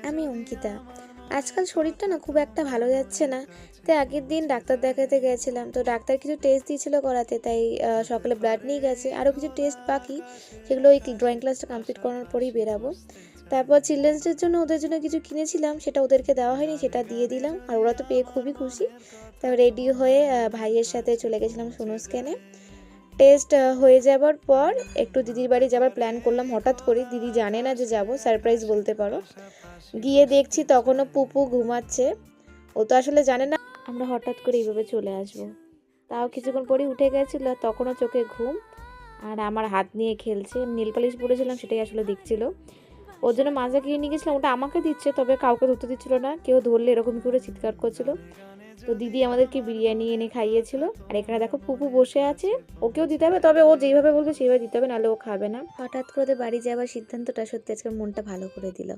আমি অঙ্কিতা। আজকাল শরীরটা না খুব একটা ভালো যাচ্ছে না। তাই আগের দিন ডাক্তার দেখাতে গেছিলাম। তো ডাক্তার কিছু টেস্ট দিয়েছিল করাতে। তাই সকালে ব্লাড নিয়ে গেছে। আরও কিছু টেস্ট বাকি। সেগুলো ওই ড্রয়িং ক্লাসটা কমপ্লিট করার পরেই বেরাবো। তারপর চিলড্রেন্স ডের জন্য ওদের জন্য কিছু কিনেছিলাম। সেটা ওদেরকে দেওয়া হয়নি, সেটা দিয়ে দিলাম। আর ওরা তো পেয়ে খুবই খুশি। তারপর রেডি হয়ে ভাইয়ের সাথে চলে গেছিলাম সোনুসক্যানে। টেস্ট হয়ে যাবার পর একটু দিদির বাড়ি যাবার প্ল্যান করলাম হঠাৎ করে। দিদি জানে না যে যাব, সারপ্রাইজ বলতে পারো। গিয়ে দেখছি তখনও পুপু ঘুমাচ্ছে। ও তো আসলে জানে না আমরা হঠাৎ করে এইভাবে চলে আসবো। তাও কিছুক্ষণ পরেই উঠে গেছিলো, তখনও চোখে ঘুম। আর আমার হাত নিয়ে খেলছে। নীল পালিশ পরেছিলাম, সেটাই আসলে দেখছিল। ওর জন্য মাজা কিনে নিয়ে গেছিলাম, ওটা আমাকে দিচ্ছে, তবে কাউকে ধরতে দিচ্ছিল না। কেউ ধরলে এরকম করে চিৎকার করছিল। তো দিদি আমাদেরকে বিরিয়ানি এনে খাইয়েছিল। আর এখানে দেখো পুপু বসে আছে, ওকেও দিতে হবে, তবে ও যেইভাবে বলবে সেইভাবে দিতে হবে, নাহলে ও খাবে না। হঠাৎ করে বাড়ি যাওয়ার সিদ্ধান্তটা সত্যি আজকে মনটা ভালো করে দিল।